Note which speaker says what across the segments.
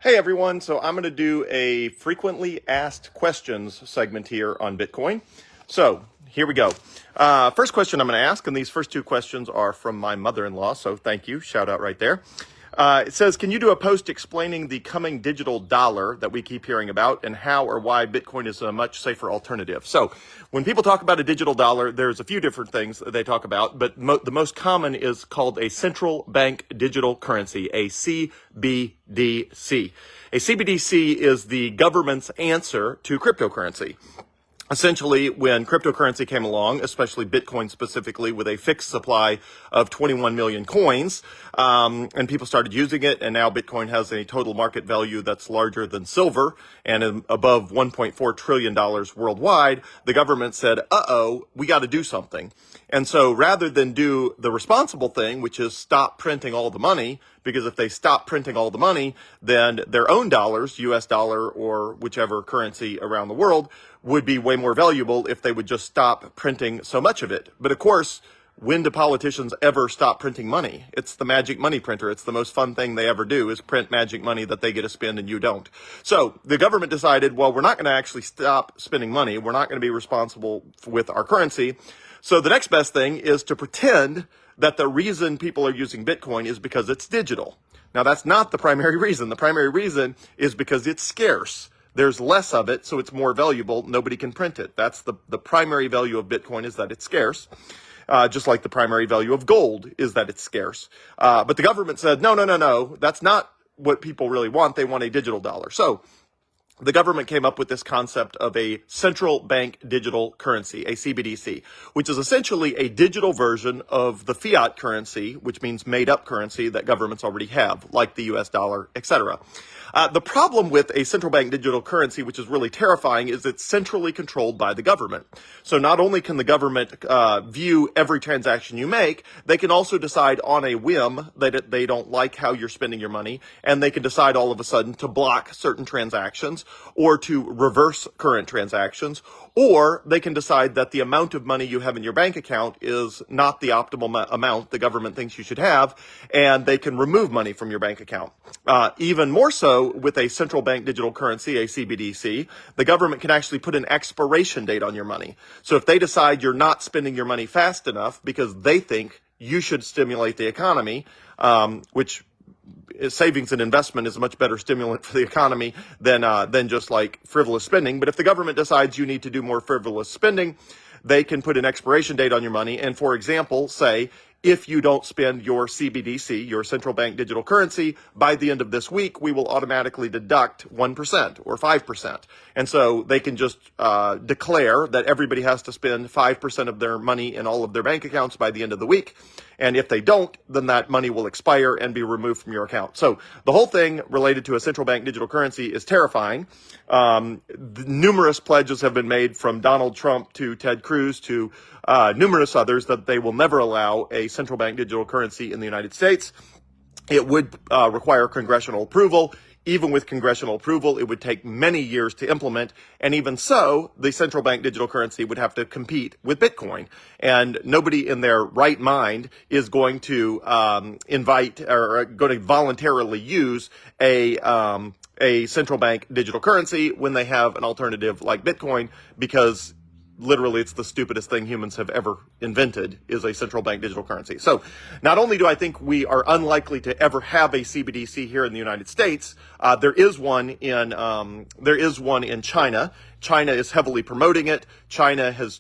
Speaker 1: Hey everyone, so I'm going to do a frequently asked questions segment here on Bitcoin. So here we go. First question I'm going to ask, and these first two questions are from my mother-in-law, so thank you, shout out right there. It says, can you do a post explaining the coming digital dollar that we keep hearing about and how or why Bitcoin is a much safer alternative? So when people talk about a digital dollar, there's a few different things they talk about, but the most common is called a central bank digital currency, a CBDC. A CBDC is the government's answer to cryptocurrency. Essentially, when cryptocurrency came along, especially Bitcoin specifically, with a fixed supply of 21 million coins, and people started using it, and now Bitcoin has a total market value that's larger than silver and above $1.4 trillion worldwide, the government said, we got to do something. And so rather than do the responsible thing, which is stop printing all the money, because if they stop printing all the money, then their own dollars, US dollar or whichever currency around the world, would be way more valuable if they would just stop printing so much of it. But of course, when do politicians ever stop printing money? It's the magic money printer. It's the most fun thing they ever do is print magic money that they get to spend and you don't. So the government decided, well, we're not going to actually stop spending money. We're not going to be responsible with our currency. So the next best thing is to pretend that the reason people are using Bitcoin is because it's digital. Now, that's not the primary reason. The primary reason is because it's scarce. There's less of it, so it's more valuable. Nobody can print it. That's the primary value of Bitcoin is that it's scarce. Just like the primary value of gold is that it's scarce. But the government said, no. That's not what people really want. They want a digital dollar. So the government came up with this concept of a central bank digital currency, a CBDC, which is essentially a digital version of the fiat currency, which means made up currency that governments already have, like the US dollar, etc. The problem with a central bank digital currency, which is really terrifying, is it's centrally controlled by the government. So not only can the government view every transaction you make, they can also decide on a whim that they don't like how you're spending your money, and they can decide all of a sudden to block certain transactions or to reverse current transactions, or they can decide that the amount of money you have in your bank account is not the optimal amount the government thinks you should have, and they can remove money from your bank account. Even more so with a central bank digital currency, a CBDC, the government can actually put an expiration date on your money. So if they decide you're not spending your money fast enough because they think you should stimulate the economy, which savings and investment is a much better stimulant for the economy than just like frivolous spending. But if the government decides you need to do more frivolous spending, they can put an expiration date on your money. And for example, say, if you don't spend your CBDC, your central bank digital currency, by the end of this week, we will automatically deduct 1% or 5%. And so they can just declare that everybody has to spend 5% of their money in all of their bank accounts by the end of the week. And if they don't, then that money will expire and be removed from your account. So the whole thing related to a central bank digital currency is terrifying. Numerous pledges have been made from Donald Trump to Ted Cruz to numerous others that they will never allow a central bank digital currency in the United States. It would require congressional approval. Even with congressional approval, it would take many years to implement. And even so, the central bank digital currency would have to compete with Bitcoin. And nobody in their right mind is going to invite or going to voluntarily use a central bank digital currency when they have an alternative like Bitcoin, because literally it's the stupidest thing humans have ever invented is a central bank digital currency. So not only do I think we are unlikely to ever have a CBDC here in the United States, there is one in China. China is heavily promoting it. China has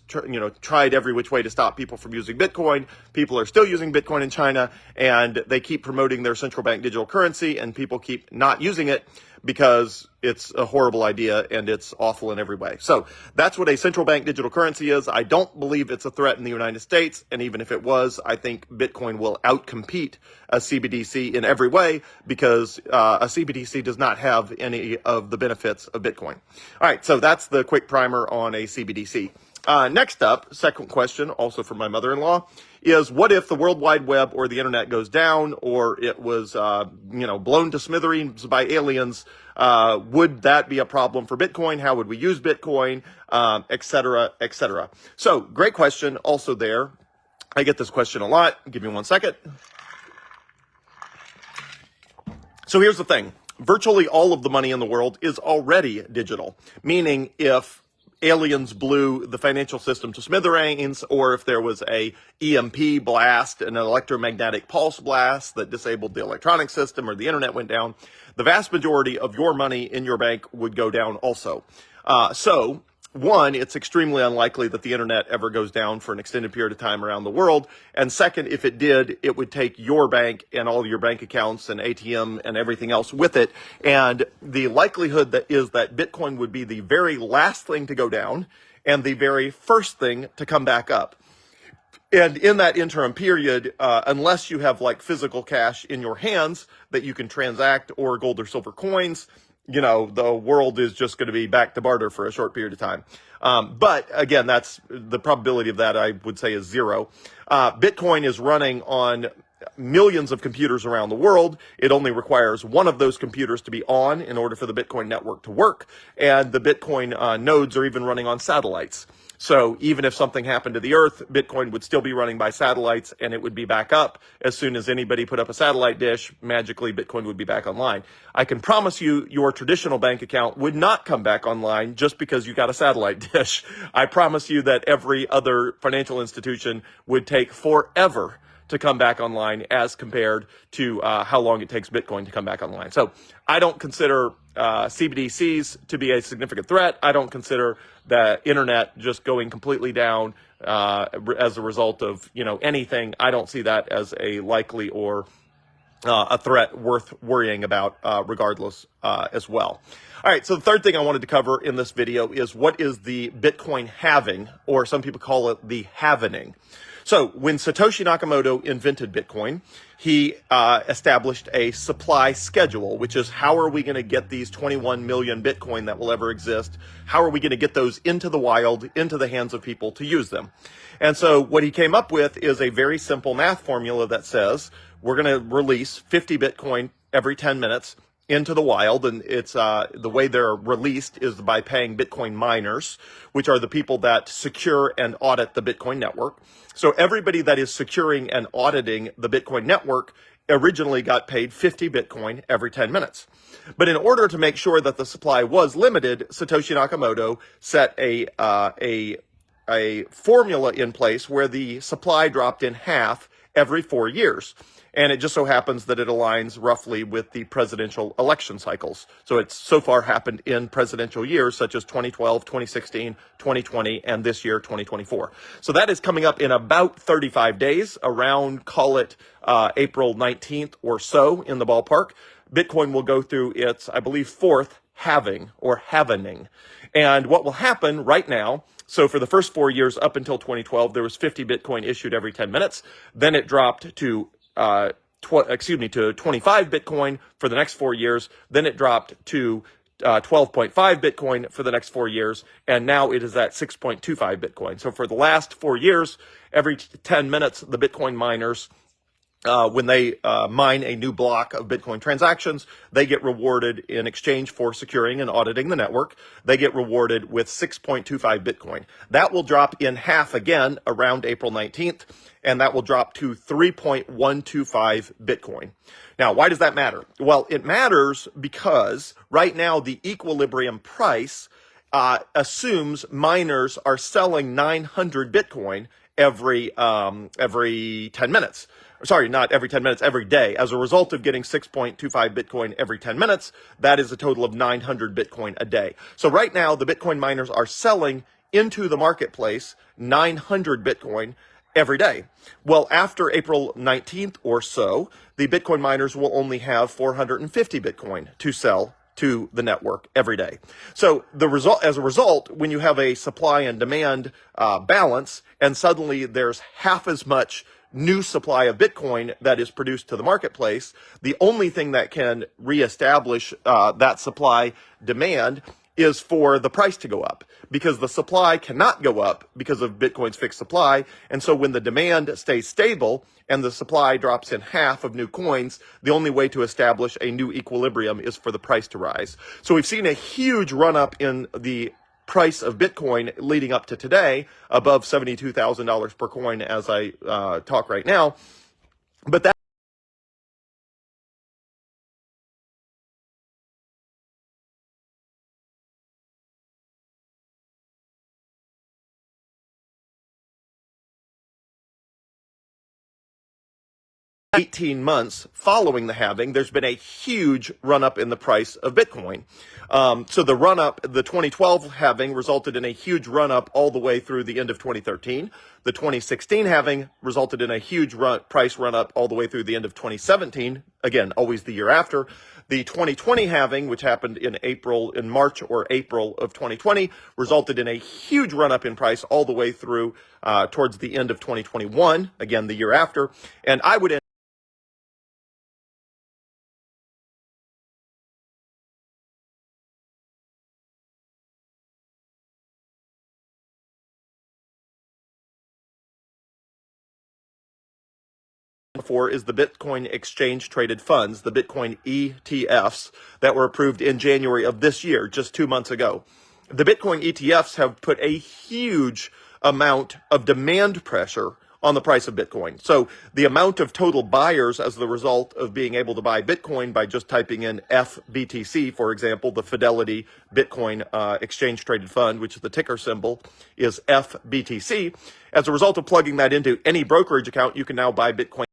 Speaker 1: tried every which way to stop people from using Bitcoin. People are still using Bitcoin in China, and they keep promoting their central bank digital currency, and people keep not using it because it's a horrible idea and it's awful in every way. So that's what a central bank digital currency is. I don't believe it's a threat in the United States. And even if it was, I think Bitcoin will outcompete a CBDC in every way because a CBDC does not have any of the benefits of Bitcoin. All right, so that's the quick primer on a CBDC. Next up, second question, also from my mother-in-law, is what if the World Wide Web or the internet goes down or it was, blown to smithereens by aliens? Would that be a problem for Bitcoin? How would we use Bitcoin? Et cetera, et cetera. So great question also there. I get this question a lot. Give me 1 second. So here's the thing. virtually all of the money in the world is already digital, meaning if aliens blew the financial system to smithereens, or if there was a EMP blast, an electromagnetic pulse blast that disabled the electronic system, or the internet went down, the vast majority of your money in your bank would go down also. So one, it's extremely unlikely that the internet ever goes down for an extended period of time around the world. And second, if it did, it would take your bank and all your bank accounts and ATM and everything else with it. And the likelihood that is that Bitcoin would be the very last thing to go down and the very first thing to come back up. And in that interim period, unless you have like physical cash in your hands that you can transact, or gold or silver coins, the world is just going to be back to barter for a short period of time. But again, that's the probability of that, I would say, is zero. Bitcoin is running on millions of computers around the world. It only requires one of those computers to be on in order for the Bitcoin network to work. And the Bitcoin nodes are even running on satellites. So even if something happened to the Earth, Bitcoin would still be running by satellites, and it would be back up. As soon as anybody put up a satellite dish, magically Bitcoin would be back online. I can promise you your traditional bank account would not come back online just because you got a satellite dish. I promise you that every other financial institution would take forever to come back online as compared to how long it takes Bitcoin to come back online. So I don't consider CBDCs to be a significant threat. I don't consider the internet just going completely down as a result of anything. I don't see that as a likely or a threat worth worrying about regardless as well. All right, so the third thing I wanted to cover in this video is what is the Bitcoin halving, or some people call it the halvening. So when Satoshi Nakamoto invented Bitcoin, he established a supply schedule, which is how are we going to get these 21 million Bitcoin that will ever exist? How are we going to get those into the wild, into the hands of people to use them? And so what he came up with is a very simple math formula that says we're going to release 50 Bitcoin every 10 minutes into the wild, and it's the way they're released is by paying Bitcoin miners, which are the people that secure and audit the Bitcoin network. So everybody that is securing and auditing the Bitcoin network originally got paid 50 Bitcoin every 10 minutes. But in order to make sure that the supply was limited, Satoshi Nakamoto set a formula in place where the supply dropped in half every 4 years. And it just so happens that it aligns roughly with the presidential election cycles. So it's so far happened in presidential years such as 2012, 2016, 2020, and this year, 2024. So that is coming up in about 35 days, around, call it April 19th or so in the ballpark. Bitcoin will go through its, I believe, fourth halving or halvening. And what will happen right now, so for the first 4 years up until 2012, there was 50 Bitcoin issued every 10 minutes. Then it dropped to 25 Bitcoin for the next 4 years. Then it dropped to 12.5 Bitcoin for the next 4 years. And now it is at 6.25 Bitcoin. So for the last 4 years, every 10 minutes, the Bitcoin miners, when they mine a new block of Bitcoin transactions, they get rewarded in exchange for securing and auditing the network. They get rewarded with 6.25 Bitcoin. That will drop in half again around April 19th, and that will drop to 3.125 Bitcoin. Now, why does that matter? Well, it matters because right now the equilibrium price assumes miners are selling 900 Bitcoin every 10 minutes. Sorry, not every 10 minutes, every day. As a result of getting 6.25 Bitcoin every 10 minutes, that is a total of 900 Bitcoin a day. So right now, the Bitcoin miners are selling into the marketplace 900 Bitcoin every day. Well, after April 19th or so, the Bitcoin miners will only have 450 Bitcoin to sell to the network every day. So as a result, when you have a supply and demand balance, and suddenly there's half as much new supply of Bitcoin that is produced to the marketplace, the only thing that can reestablish that supply demand is for the price to go up, because the supply cannot go up because of Bitcoin's fixed supply. And so when the demand stays stable and the supply drops in half of new coins, the only way to establish a new equilibrium is for the price to rise. So we've seen a huge run up in the price of Bitcoin leading up to today, above $72,000 per coin as I talk right now. But that 18 months following the halving, there's been a huge run-up in the price of Bitcoin. So the run-up, the 2012 halving resulted in a huge run-up all the way through the end of 2013. The 2016 halving resulted in a huge price run-up all the way through the end of 2017. Again, always the year after. The 2020 halving, which happened in March or April of 2020, resulted in a huge run-up in price all the way through towards the end of 2021, again, the year after. And I would for is the Bitcoin exchange traded funds, the Bitcoin ETFs that were approved in January of this year, just 2 months ago. The Bitcoin ETFs have put a huge amount of demand pressure on the price of Bitcoin. So the amount of total buyers as the result of being able to buy Bitcoin by just typing in FBTC, for example, the Fidelity Bitcoin exchange traded fund, which is the ticker symbol is FBTC. As a result of plugging that into any brokerage account, you can now buy Bitcoin.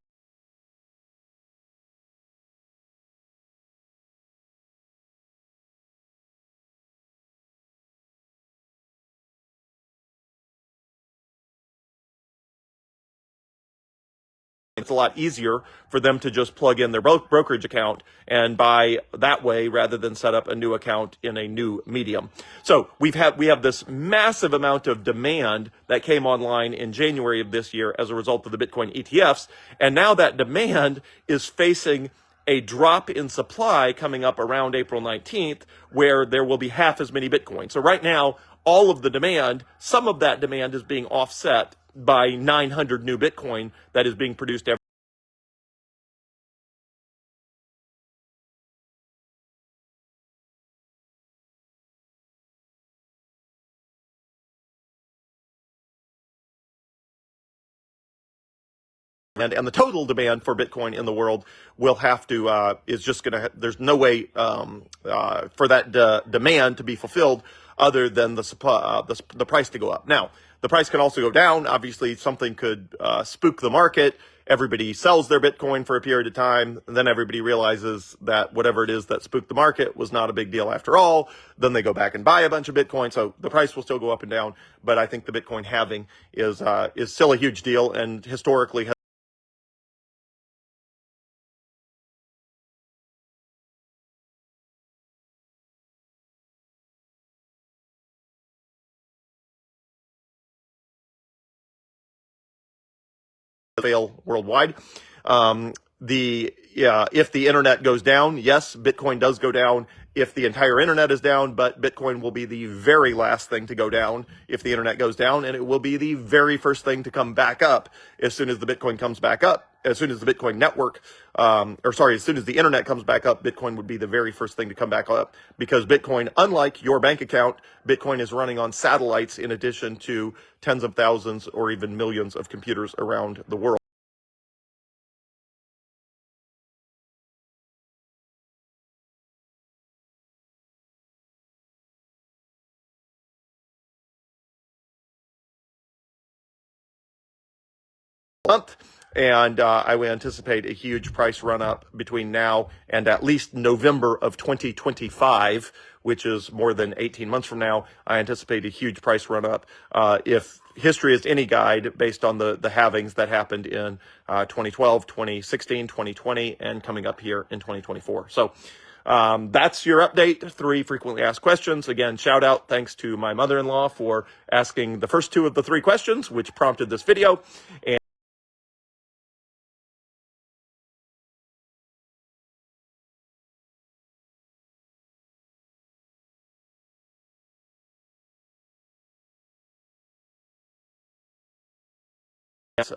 Speaker 1: It's a lot easier for them to just plug in their brokerage account and buy that way rather than set up a new account in a new medium. So we have this massive amount of demand that came online in January of this year as a result of the Bitcoin ETFs. And now that demand is facing a drop in supply coming up around April 19th, where there will be half as many Bitcoin. So right now, all of the demand, some of that demand is being offset by 900 new Bitcoin that is being produced every and the total demand for Bitcoin in the world will have to is just going to there's no way for that demand to be fulfilled other than the supply the price to go up. Now the price can also go down. Obviously, something could spook the market. Everybody sells their Bitcoin for a period of time, and then everybody realizes that whatever it is that spooked the market was not a big deal after all. Then they go back and buy a bunch of Bitcoin, so the price will still go up and down. But I think the Bitcoin halving is still a huge deal, and historically fail worldwide. If the internet goes down, yes, Bitcoin does go down if the entire internet is down, but Bitcoin will be the very last thing to go down if the internet goes down, and it will be the very first thing to come back up as soon as the Bitcoin comes back up. As soon as the Bitcoin network, as soon as the internet comes back up, Bitcoin would be the very first thing to come back up, because Bitcoin, unlike your bank account, Bitcoin is running on satellites in addition to tens of thousands or even millions of computers around the world. Month, and I would anticipate a huge price run up between now and at least November of 2025, which is more than 18 months from now. I anticipate a huge price run up if history is any guide, based on the halvings that happened in 2012, 2016, 2020, and coming up here in 2024. So that's your update. 3 frequently asked questions. Again, shout out, thanks to my mother-in-law for asking the first 2 of the 3 questions, which prompted this video. And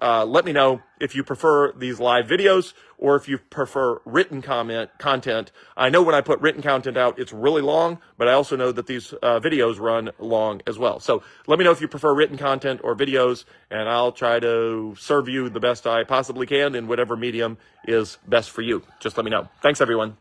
Speaker 1: let me know if you prefer these live videos or if you prefer written content. I know when I put written content out, it's really long, but I also know that these videos run long as well. So let me know if you prefer written content or videos, and I'll try to serve you the best I possibly can in whatever medium is best for you. Just let me know. Thanks, everyone.